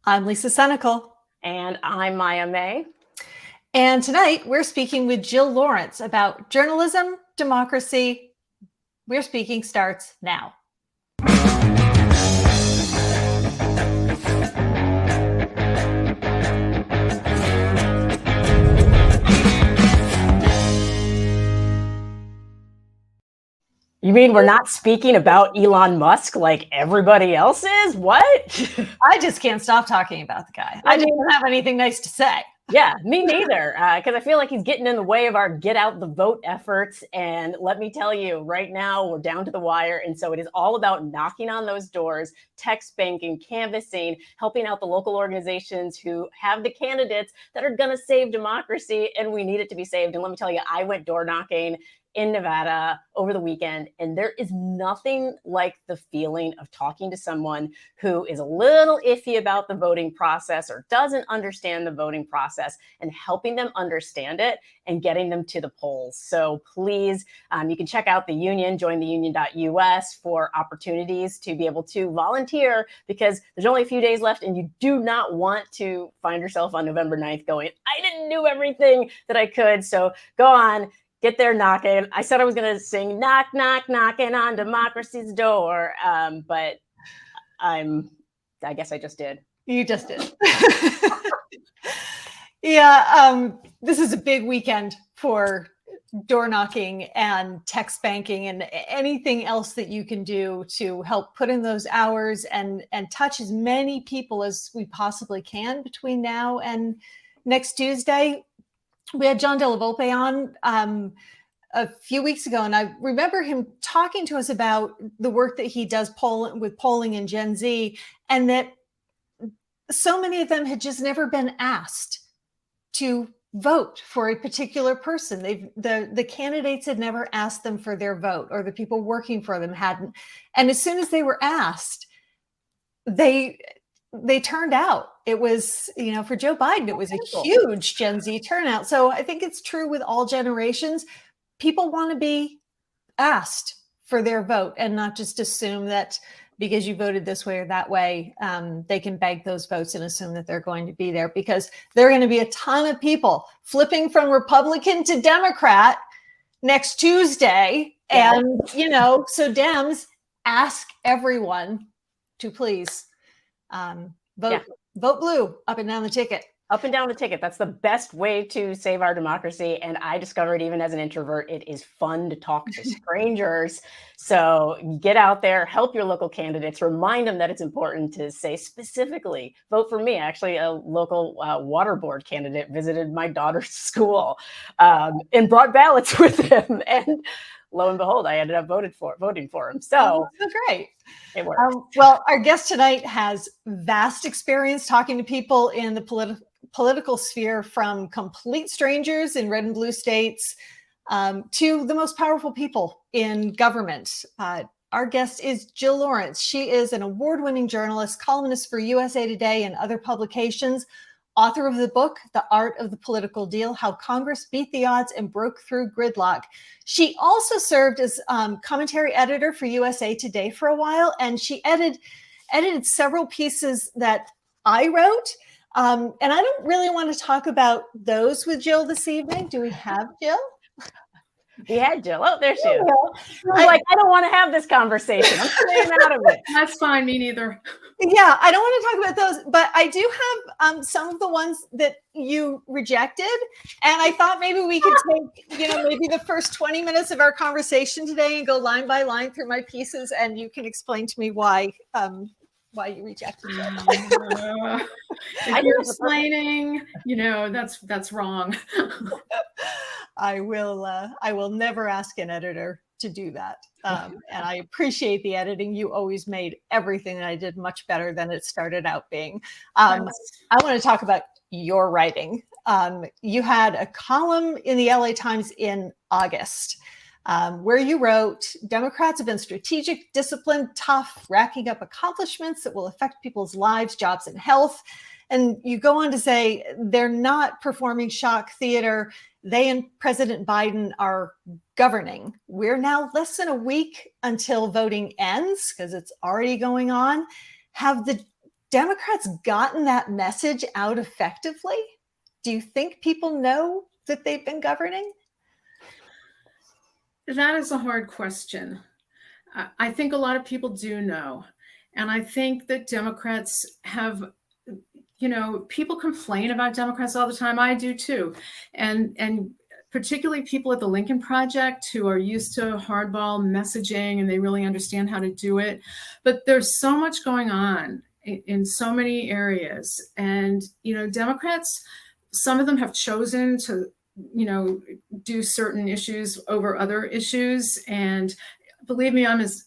I'm Lisa Senecal. And I'm Maya May. And tonight we're speaking with Jill Lawrence about journalism, democracy. We're Speaking starts now. You mean we're not speaking about Elon Musk like everybody else is? What? I just can't stop talking about the guy. I just don't have anything nice to say. Yeah, me neither. Because I feel like he's getting in the way of our get out the vote efforts. And let me tell you, right now we're down to the wire. And so it is all about knocking on those doors, text banking, canvassing, helping out the local organizations who have the candidates that are going to save democracy. And we need it to be saved. And let me tell you, I went door knocking in Nevada over the weekend, and there is nothing like the feeling of talking to someone who is a little iffy about the voting process or doesn't understand the voting process and helping them understand it and getting them to the polls. So please, you can check out the union, jointheunion.us for opportunities to be able to volunteer, because there's only a few days left and you do not want to find yourself on November 9th going, I didn't do everything that I could. So go on. Get there knocking. I said I was going to sing knock, knock, knocking on democracy's door. But I guess I just did. You just did. Yeah. This is a big weekend for door knocking and text banking and anything else that you can do to help put in those hours and touch as many people as we possibly can between now and next Tuesday. We had John Della Volpe on a few weeks ago, and I remember him talking to us about the work that he does with polling in Gen Z, and that so many of them had just never been asked to vote for a particular person. The candidates had never asked them for their vote, or the people working for them hadn't. And as soon as they were asked, they turned out. It was, for Joe Biden, it was a huge Gen Z turnout. So I think it's true with all generations. People want to be asked for their vote and not just assume that because you voted this way or that way, they can bag those votes and assume that they're going to be there, because there are going to be a ton of people flipping from Republican to Democrat next Tuesday. Yeah. And, so Dems, ask everyone to please vote blue up and down the ticket. Up and down the ticket. That's the best way to save our democracy. And I discovered, even as an introvert, it is fun to talk to strangers. So get out there, help your local candidates, remind them that it's important to say specifically, vote for me. Actually, a local water board candidate visited my daughter's school and brought ballots with him. And lo and behold, I ended up voting for him. So great. It works. Well, our guest tonight has vast experience talking to people in the political sphere, from complete strangers in red and blue states to the most powerful people in government. Our guest is Jill Lawrence. She is an award-winning journalist, columnist for USA Today and other publications, author of the book, The Art of the Political Deal, How Congress Beat the Odds and Broke Through Gridlock. She also served as commentary editor for USA Today for a while, and she edited several pieces that I wrote. And I don't really want to talk about those with Jill this evening. Do we have Jill? We had Jill. Oh, there she is. I don't want to have this conversation. I'm staying out of it. That's fine. Me neither. Yeah, I don't want to talk about those, but I do have some of the ones that you rejected. And I thought maybe we could take, maybe the first 20 minutes of our conversation today and go line by line through my pieces, and you can explain to me why you rejected it. If you're explaining, that's wrong. I will never ask an editor to do that. And I appreciate the editing. You always made everything that I did much better than it started out being. I want to talk about your writing. You had a column in the LA Times in August where you wrote, Democrats have been strategic, disciplined, tough, racking up accomplishments that will affect people's lives, jobs, and health. And you go on to say they're not performing shock theater. They and President Biden are governing. We're now less than a week until voting ends, because it's already going on. Have the Democrats gotten that message out effectively? Do you think people know that they've been governing? That is a hard question. I think a lot of people do know. And I think that Democrats have, people complain about Democrats all the time. I do too. And particularly people at the Lincoln Project who are used to hardball messaging and they really understand how to do it. But there's so much going on in so many areas. And, Democrats, some of them have chosen to, do certain issues over other issues. And believe me, I'm as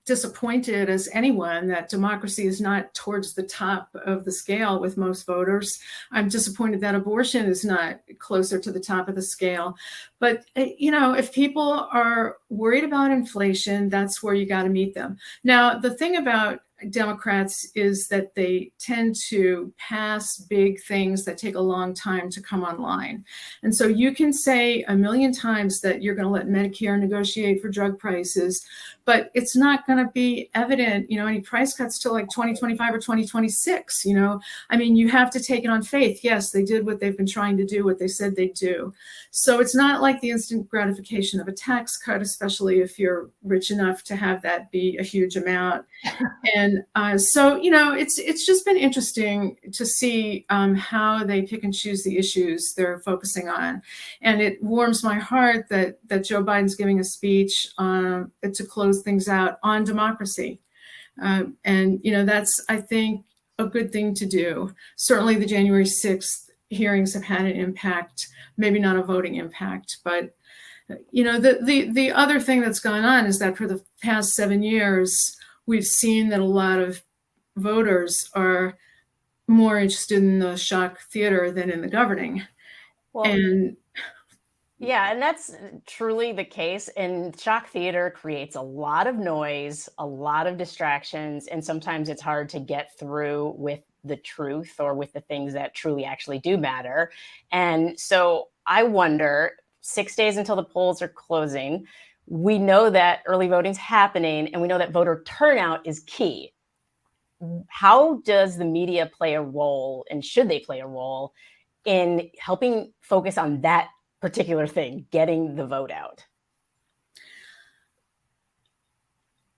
disappointed as anyone that democracy is not towards the top of the scale with most voters. I'm disappointed that abortion is not closer to the top of the scale. But, if people are worried about inflation, that's where you got to meet them. Now, the thing about Democrats is that they tend to pass big things that take a long time to come online. And so you can say a million times that you're going to let Medicare negotiate for drug prices, but it's not going to be evident, any price cuts till like 2025 or 2026. You have to take it on faith. Yes, they did what they've been trying to do, what they said they'd do. So it's not like the instant gratification of a tax cut, especially if you're rich enough to have that be a huge amount. And so, it's just been interesting to see how they pick and choose the issues they're focusing on. And it warms my heart that Joe Biden's giving a speech to close things out on democracy. And that's, I think, a good thing to do. Certainly the January 6th hearings have had an impact, maybe not a voting impact, but the other thing that's gone on is that for the past 7 years, we've seen that a lot of voters are more interested in the shock theater than in the governing. Well, and that's truly the case. And shock theater creates a lot of noise, a lot of distractions, and sometimes it's hard to get through with the truth or with the things that truly actually do matter. And so I wonder, 6 days until the polls are closing, we know that early voting's happening and we know that voter turnout is key. How does the media play a role, and should they play a role in helping focus on that particular thing, getting the vote out?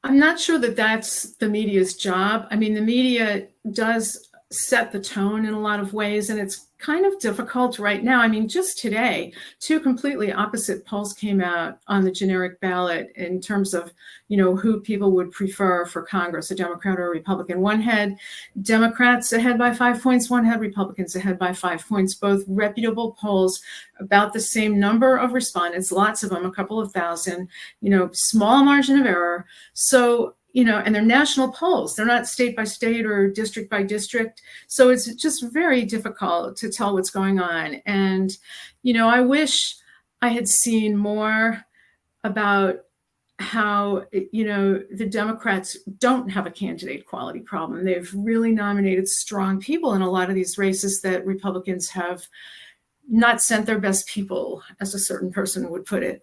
I'm not sure that that's the media's job. I mean, the media does set the tone in a lot of ways, and it's kind of difficult right now. I mean, just today, two completely opposite polls came out on the generic ballot in terms of, who people would prefer for Congress, a Democrat or a Republican. One had Democrats ahead by 5 points, one had Republicans ahead by 5 points, both reputable polls, about the same number of respondents, lots of them, a couple of thousand, small margin of error. So, and they're national polls. They're not state by state or district by district. So it's just very difficult to tell what's going on. And, I wish I had seen more about how, the Democrats don't have a candidate quality problem. They've really nominated strong people in a lot of these races that Republicans have not sent their best people, as a certain person would put it.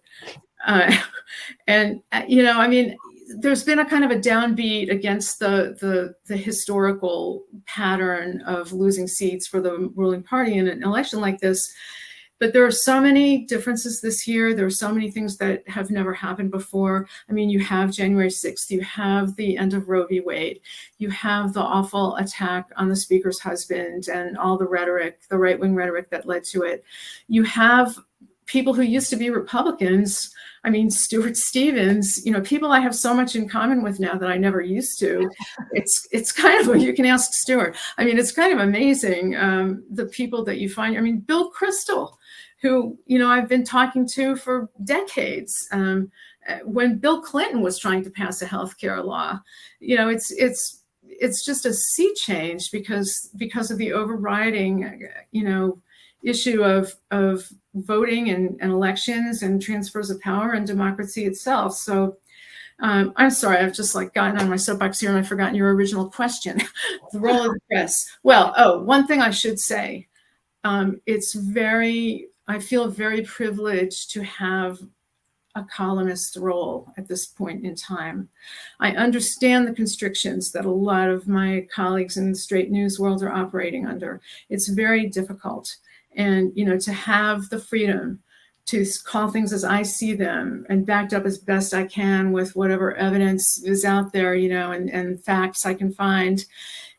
There's been a kind of a downbeat against the historical pattern of losing seats for the ruling party in an election like this. But there are so many differences this year. There are so many things that have never happened before. I mean, you have January 6th, you have the end of Roe v. Wade, you have the awful attack on the speaker's husband and all the rhetoric, the right-wing rhetoric that led to it. You have people who used to be Republicans. I mean, Stuart Stevens, people I have so much in common with now that I never used to. It's kind of, you can ask Stuart. I mean, it's kind of amazing, the people that you find. I mean, Bill Kristol, who, I've been talking to for decades. When Bill Clinton was trying to pass a healthcare law, it's just a sea change because of the overriding, issue of voting and elections and transfers of power and democracy itself. So I'm sorry, I've just gotten on my soapbox here and I've forgotten your original question. The role of the press. Well, one thing I should say, I feel very privileged to have a columnist role at this point in time. I understand the constrictions that a lot of my colleagues in the straight news world are operating under. It's very difficult. And, to have the freedom to call things as I see them and backed up as best I can with whatever evidence is out there, and facts I can find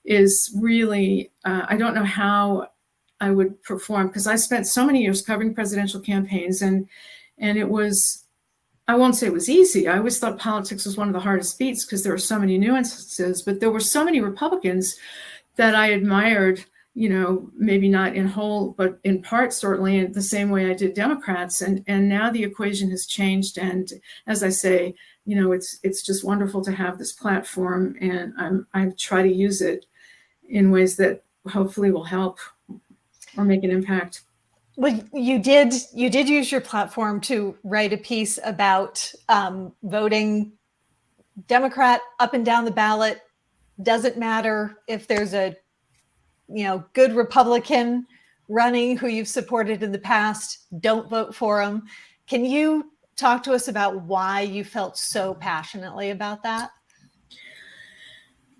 is really, I don't know how I would perform, because I spent so many years covering presidential campaigns, and it was, I won't say it was easy. I always thought politics was one of the hardest beats because there were so many nuances, but there were so many Republicans that I admired, maybe not in whole, but in part, certainly in the same way I did Democrats. And now the equation has changed. And as I say, it's just wonderful to have this platform, and I try to use it in ways that hopefully will help or make an impact. Well, you did use your platform to write a piece about voting Democrat up and down the ballot. Doesn't matter if there's a good Republican running who you've supported in the past, don't vote for him. Can you talk to us about why you felt so passionately about that?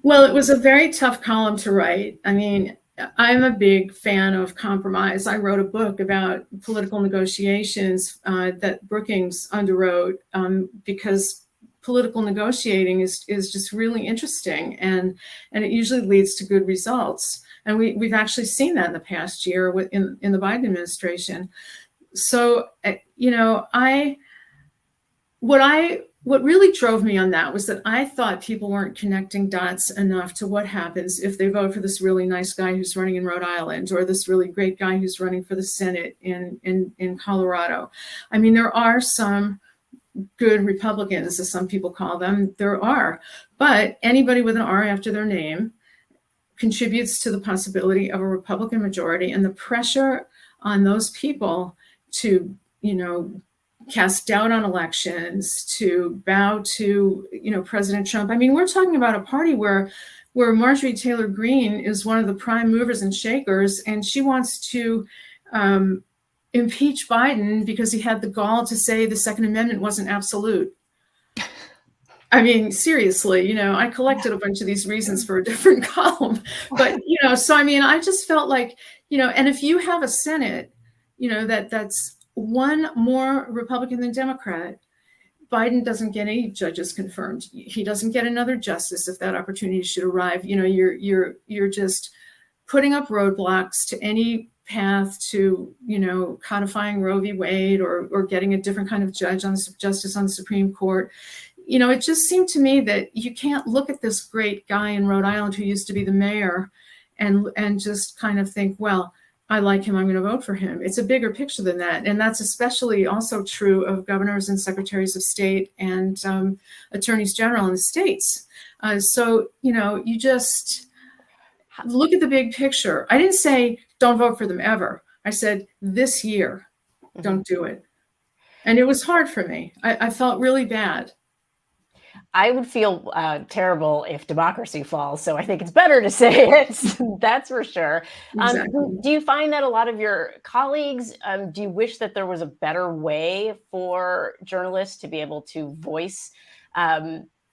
Well, it was a very tough column to write. I mean, I'm a big fan of compromise. I wrote a book about political negotiations that Brookings underwrote because political negotiating is just really interesting, and it usually leads to good results. And we've actually seen that in the past year in the Biden administration. So, what really drove me on that was that I thought people weren't connecting dots enough to what happens if they vote for this really nice guy who's running in Rhode Island, or this really great guy who's running for the Senate in Colorado. I mean, there are some good Republicans, as some people call them. There are, but anybody with an R after their name contributes to the possibility of a Republican majority, and the pressure on those people to, cast doubt on elections, to bow to, President Trump. I mean, we're talking about a party where Marjorie Taylor Greene is one of the prime movers and shakers, and she wants to impeach Biden because he had the gall to say the Second Amendment wasn't absolute. I mean, seriously, I collected a bunch of these reasons for a different column, but, so, I mean, I just felt like, and if you have a Senate, that's one more Republican than Democrat, Biden doesn't get any judges confirmed. He doesn't get another justice if that opportunity should arrive. You're just putting up roadblocks to any path to, codifying Roe v. Wade or getting a different kind of justice on the Supreme Court. It just seemed to me that you can't look at this great guy in Rhode Island who used to be the mayor and just kind of think, well, I like him, I'm going to vote for him. It's a bigger picture than that. And that's especially also true of governors and secretaries of state and attorneys general in the states. So, you just look at the big picture. I didn't say don't vote for them ever. I said this year, don't do it. And it was hard for me. I felt really bad. I would feel terrible if democracy falls. So I think it's better to say it. That's for sure. Exactly. Do you find that a lot of your colleagues, do you wish that there was a better way for journalists to be able to voice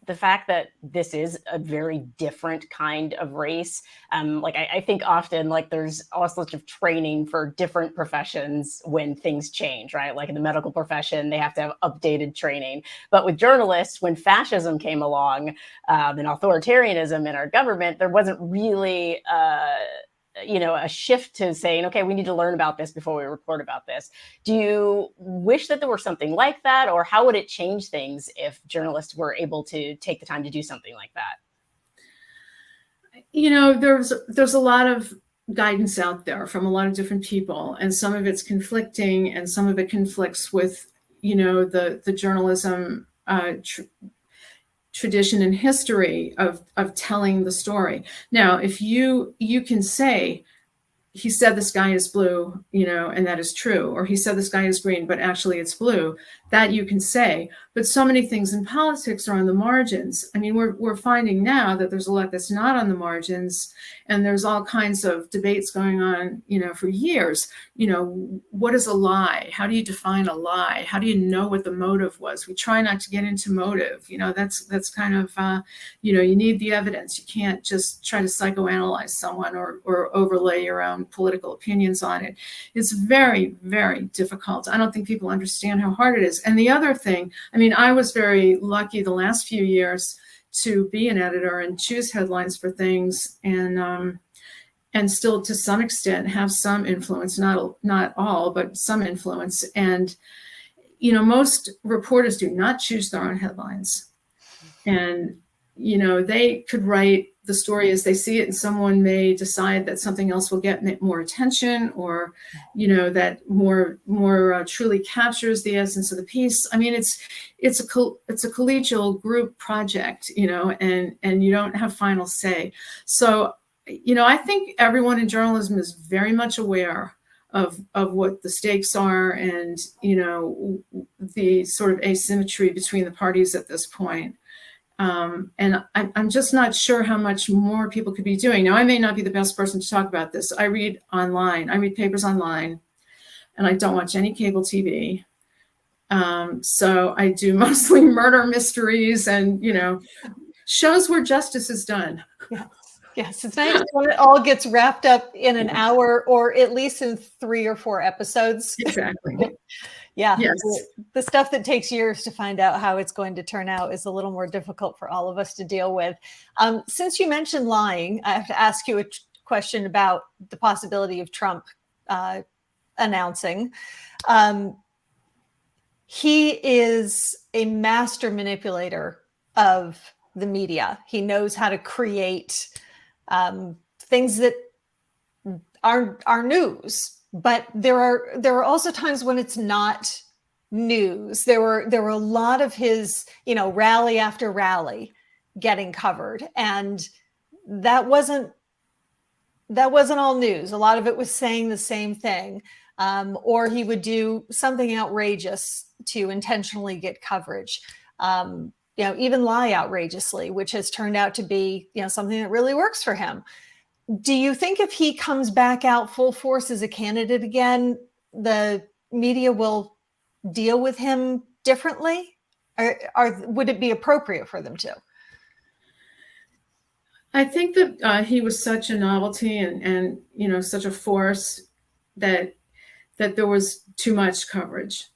the fact that this is a very different kind of race? I think often there's all sorts of training for different professions when things change, right? Like in the medical profession, they have to have updated training. But with journalists, when fascism came along and authoritarianism in our government, there wasn't really a shift to saying, okay, we need to learn about this before we report about this. Do you wish that there were something like that, or how would it change things if journalists were able to take the time to do something like that? There's a lot of guidance out there from a lot of different people, and some of it's conflicting, and some of it conflicts with, the journalism tradition and history of telling the story. Now, if you can say, he said the sky is blue, and that is true, or he said the sky is green, but actually it's blue, that you can say, but so many things in politics are on the margins. I mean, we're finding now that there's a lot that's not on the margins, and there's all kinds of debates going on, for years. What is a lie? How do you define a lie? How do you know what the motive was? We try not to get into motive. That's kind of, you need the evidence. You can't just try to psychoanalyze someone or overlay your own political opinions on it. It's very, very difficult. I don't think people understand how hard it is. And the other thing, I mean, I was very lucky the last few years to be an editor and choose headlines for things, and still to some extent have some influence, not all, but some influence. And most reporters do not choose their own headlines, and they could write the story as they see it, and someone may decide that something else will get more attention, or that more truly captures the essence of the piece. I mean, it's a collegial group project, and you don't have final say. So I think everyone in journalism is very much aware of what the stakes are, and the sort of asymmetry between the parties at this point. And I'm just not sure how much more people could be doing. Now, I may not be the best person to talk about this. I read online. I read papers online, and I don't watch any cable TV. So I do mostly murder mysteries and, shows where justice is done. Yes, it's nice when it all gets wrapped up in an hour, or at least in 3 or 4 episodes. Exactly. Yeah. Yes. The stuff that takes years to find out how it's going to turn out is a little more difficult for all of us to deal with. Since you mentioned lying, I have to ask you a question about the possibility of Trump announcing. He is a master manipulator of the media. He knows how to create things that are news. But there are also times when it's not news. There were a lot of his, rally after rally getting covered, and that wasn't all news. A lot of it was saying the same thing, or he would do something outrageous to intentionally get coverage. Even lie outrageously, which has turned out to be, something that really works for him. Do you think if he comes back out full force as a candidate again, the media will deal with him differently? Or would it be appropriate for them to? I think that he was such a novelty and such a force that there was too much coverage.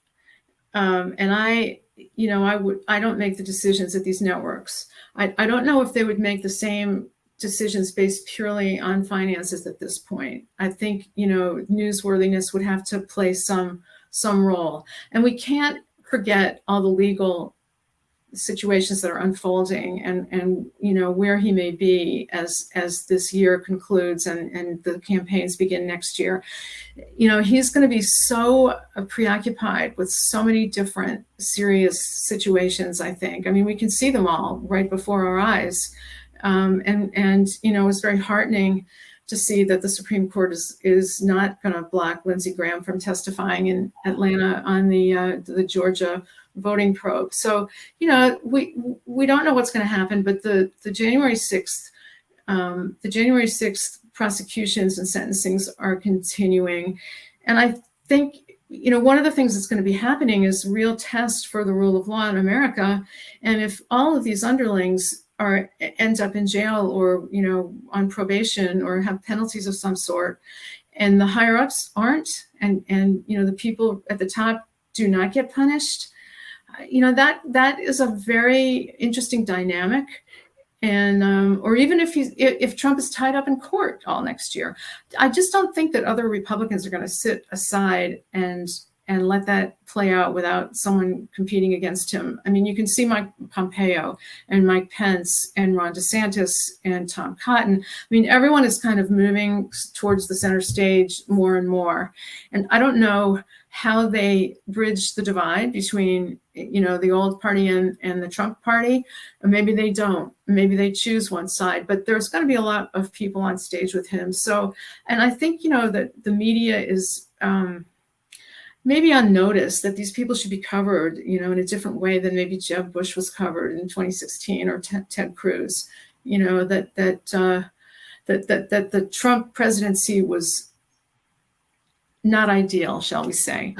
And I don't make the decisions at these networks. I don't know if they would make the same decisions based purely on finances at this point. I think, newsworthiness would have to play some role. And we can't forget all the legal situations that are unfolding and where he may be as this year concludes and the campaigns begin next year. He's going to be so preoccupied with so many different serious situations, I think. I mean, we can see them all right before our eyes. It was very heartening to see that the Supreme Court is not going to block Lindsey Graham from testifying in Atlanta on the Georgia voting probe. So, we don't know what's going to happen, but the January 6th prosecutions and sentencings are continuing. And I think, one of the things that's going to be happening is real test for the rule of law in America. And if all of these underlings end up in jail or, on probation or have penalties of some sort, and the higher ups aren't, and the people at the top do not get punished, that is a very interesting dynamic. And or even if Trump is tied up in court all next year, I just don't think that other Republicans are going to sit aside and let that play out without someone competing against him. I mean, you can see Mike Pompeo and Mike Pence and Ron DeSantis and Tom Cotton. I mean, everyone is kind of moving towards the center stage more and more. And I don't know how they bridge the divide between, the old party and the Trump party. Or maybe they don't. Maybe they choose one side. But there's going to be a lot of people on stage with him. So, and I think, that the media is maybe unnoticed, that these people should be covered, in a different way than maybe Jeb Bush was covered in 2016, or Ted Cruz. That the Trump presidency was not ideal, shall we say.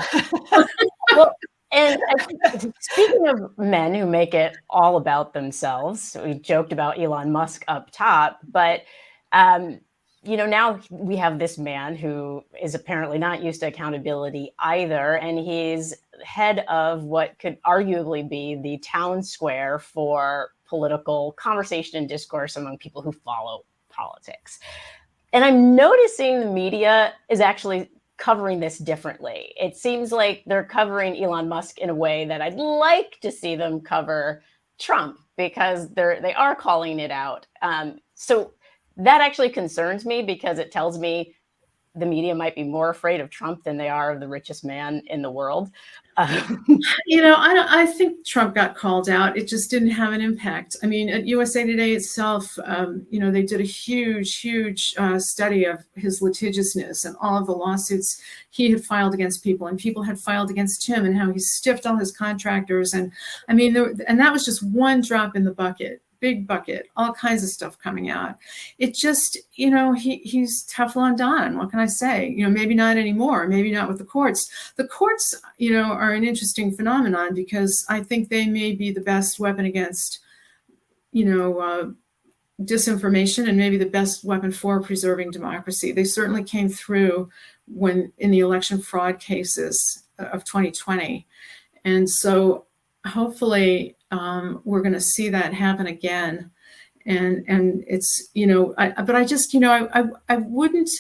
Well, and I think, speaking of men who make it all about themselves, we joked about Elon Musk up top, but now we have this man who is apparently not used to accountability either, and he's head of what could arguably be the town square for political conversation and discourse among people who follow politics. And I'm noticing the media is actually covering this differently. It seems like they're covering Elon Musk in a way that I'd like to see them cover Trump, because they are calling it out. So that actually concerns me, because it tells me the media might be more afraid of Trump than they are of the richest man in the world. I think Trump got called out. It just didn't have an impact. I mean, at USA Today itself, they did a huge study of his litigiousness and all of the lawsuits he had filed against people, and people had filed against him, and how he stiffed all his contractors. And I mean, and that was just one drop in the bucket. Big bucket, all kinds of stuff coming out. It just, he's Teflon Don. What can I say? Maybe not anymore. Maybe not with the courts. The courts, are an interesting phenomenon, because I think they may be the best weapon against, disinformation, and maybe the best weapon for preserving democracy. They certainly came through in the election fraud cases of 2020. And so hopefully, we're going to see that happen again. And it's, but I just, I wouldn't,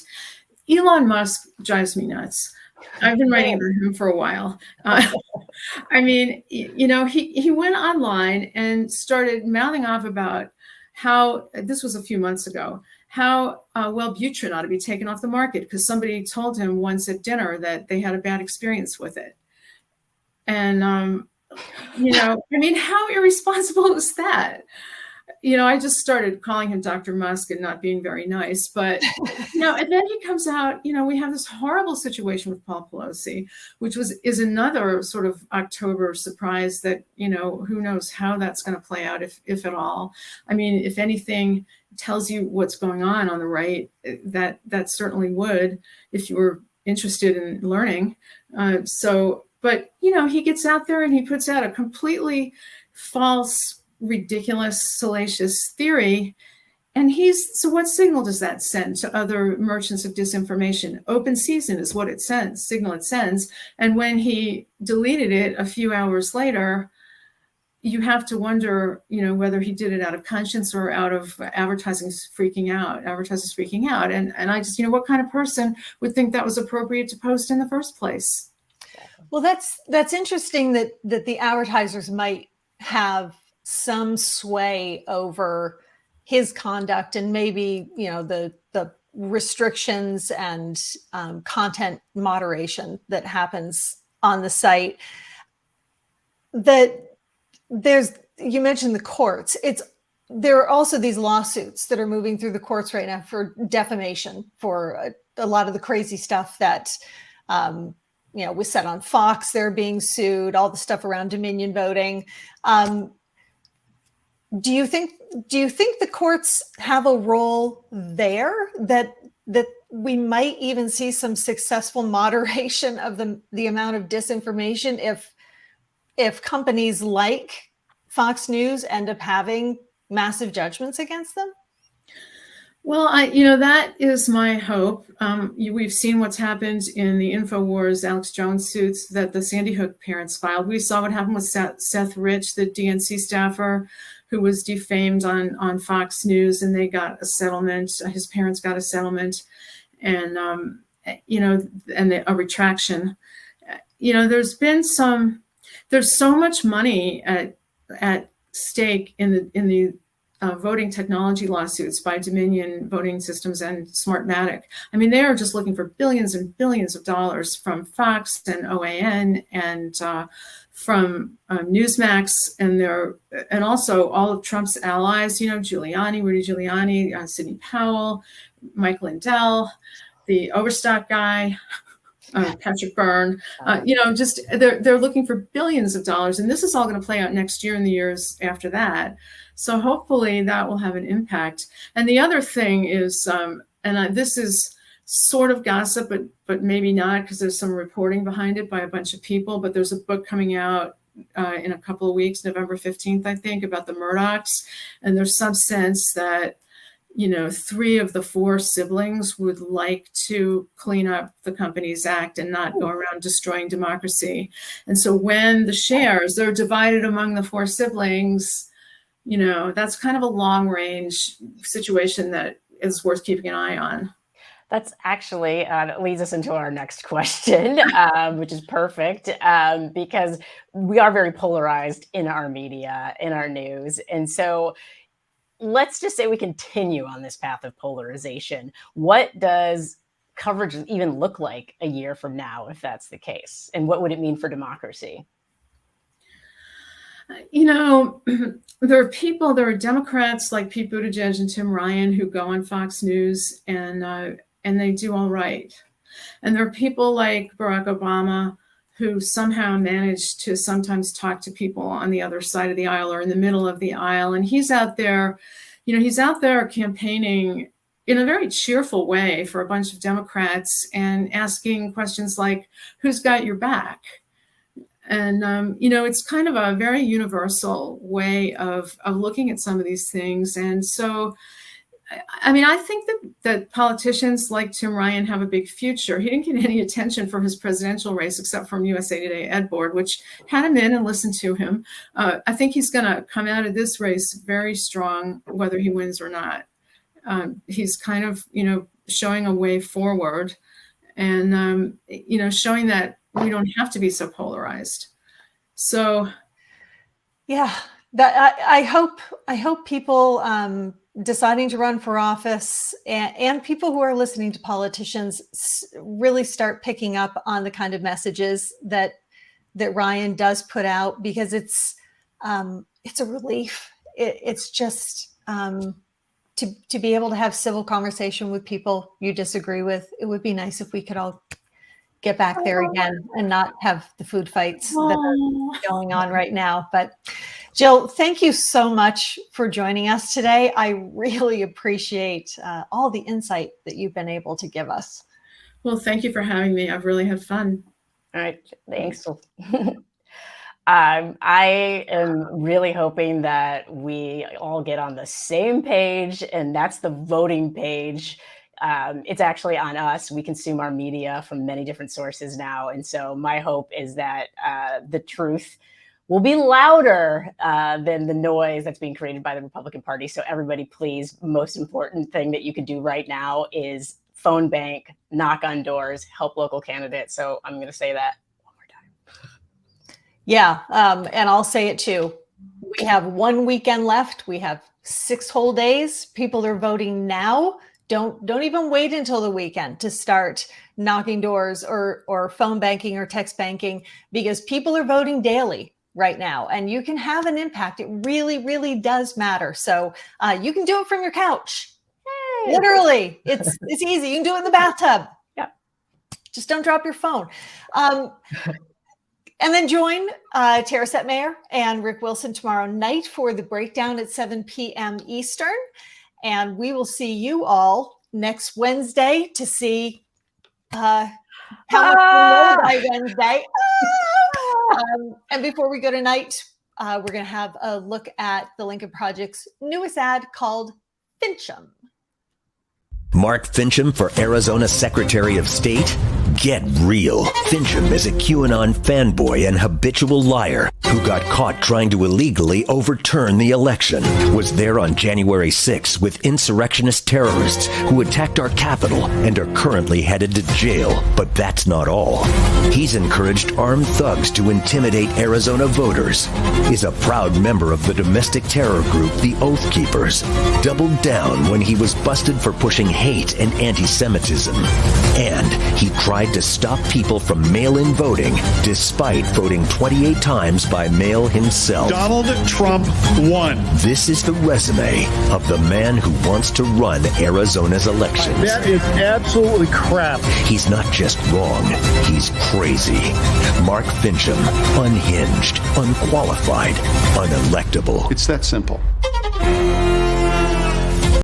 Elon Musk drives me nuts. I've been writing about him for a while. I mean, he went online and started mouthing off about how, this was a few months ago, how Wellbutrin ought to be taken off the market because somebody told him once at dinner that they had a bad experience with it. And, I mean, how irresponsible is that? I just started calling him Dr. Musk and not being very nice, but, and then he comes out, we have this horrible situation with Paul Pelosi, which is another sort of October surprise that, who knows how that's going to play out, if at all. I mean, if anything tells you what's going on the right, that certainly would, if you were interested in learning. But, he gets out there and he puts out a completely false, ridiculous, salacious theory. And so what signal does that send to other merchants of disinformation? Open season is what signal it sends. And when he deleted it a few hours later, you have to wonder, whether he did it out of conscience or out of advertisers freaking out. And I just, what kind of person would think that was appropriate to post in the first place? Well, that's interesting that the advertisers might have some sway over his conduct, and maybe the restrictions and content moderation that happens on the site. That you mentioned the courts. There are also these lawsuits that are moving through the courts right now for defamation, for a lot of the crazy stuff that was said on Fox. They're being sued, all the stuff around Dominion voting. Do you think the courts have a role there, that we might even see some successful moderation of the amount of disinformation if companies like Fox News end up having massive judgments against them? Well, that is my hope. We've seen what's happened in the InfoWars Alex Jones suits that the Sandy Hook parents filed. We saw what happened with Seth Rich, the DNC staffer who was defamed on Fox News, and they got a settlement. His parents got a settlement, and a retraction. There's so much money at stake in the voting technology lawsuits by Dominion Voting Systems and Smartmatic. I mean, they are just looking for billions and billions of dollars from Fox and OAN and from Newsmax, and also all of Trump's allies. Rudy Giuliani, Sidney Powell, Mike Lindell, the Overstock guy. Patrick Byrne. Just they're looking for billions of dollars, and this is all going to play out next year and the years after that. So hopefully that will have an impact. And the other thing is, this is sort of gossip, but maybe not, because there's some reporting behind it by a bunch of people. But there's a book coming out in a couple of weeks, November 15th, I think, about the Murdochs. And there's some sense that, 3 of the 4 siblings would like to clean up the Companies Act and not go around destroying democracy. And so when the shares are divided among the 4 siblings, that's kind of a long range situation that is worth keeping an eye on. That's actually leads us into our next question, which is perfect, because we are very polarized in our media, in our news. And so let's just say we continue on this path of polarization. What does coverage even look like a year from now, if that's the case? And what would it mean for democracy? There are Democrats like Pete Buttigieg and Tim Ryan who go on Fox News and they do all right. And there are people like Barack Obama who somehow manage to sometimes talk to people on the other side of the aisle or in the middle of the aisle. And he's out there campaigning in a very cheerful way for a bunch of Democrats and asking questions like, who's got your back? And, it's kind of a very universal way of looking at some of these things. And so, I think that politicians like Tim Ryan have a big future. He didn't get any attention for his presidential race except from USA Today Ed Board, which had him in and listened to him. I think he's going to come out of this race very strong, whether he wins or not. He's kind of, showing a way forward and, showing that we don't have to be so polarized. So, yeah, that I hope people deciding to run for office and people who are listening to politicians really start picking up on the kind of messages that Ryan does put out, because it's a relief. It's just to be able to have civil conversation with people you disagree with. It would be nice if we could all get back there again and not have the food fights that are going on right now. But Jill, thank you so much for joining us today. I really appreciate all the insight that you've been able to give us. Well, thank you for having me. I've really had fun. All right. Thanks. I am really hoping that we all get on the same page, and that's the voting page. It's actually on us. We consume our media from many different sources now. And so my hope is that the truth will be louder than the noise that's being created by the Republican Party. So everybody, please, most important thing that you can do right now is phone bank, knock on doors, help local candidates. So I'm going to say that one more time. Yeah. And I'll say it too. We have 1 weekend left. We have 6 whole days. People are voting now. Don't even wait until the weekend to start knocking doors or phone banking or text banking, because people are voting daily right now, and you can have an impact. It really, really does matter. So you can do it from your couch. Hey. Literally, it's easy. You can do it in the bathtub. Yeah. Just don't drop your phone. And then join Tara Setmayer and Rick Wilson tomorrow night for the breakdown at 7 p.m. Eastern. And we will see you all next Wednesday to see how much we know by Wednesday. And before we go tonight, we're going to have a look at the Lincoln Project's newest ad called Fincham. Mark Fincham for Arizona Secretary of State? Get real. Fincham is a QAnon fanboy and habitual liar who got caught trying to illegally overturn the election. Was there on January 6 with insurrectionist terrorists who attacked our capital and are currently headed to jail. But that's not all. He's encouraged armed thugs to intimidate Arizona voters. Is a proud member of the domestic terror group, the Oath Keepers. Doubled down when he was busted for pushing hate and anti-Semitism. And he tried to stop people from mail-in voting despite voting 28 times by by mail himself. Donald Trump won. This is the resume of the man who wants to run Arizona's elections. That is absolutely crap. He's not just wrong, he's crazy. Mark Fincham, unhinged, unqualified, unelectable. It's that simple.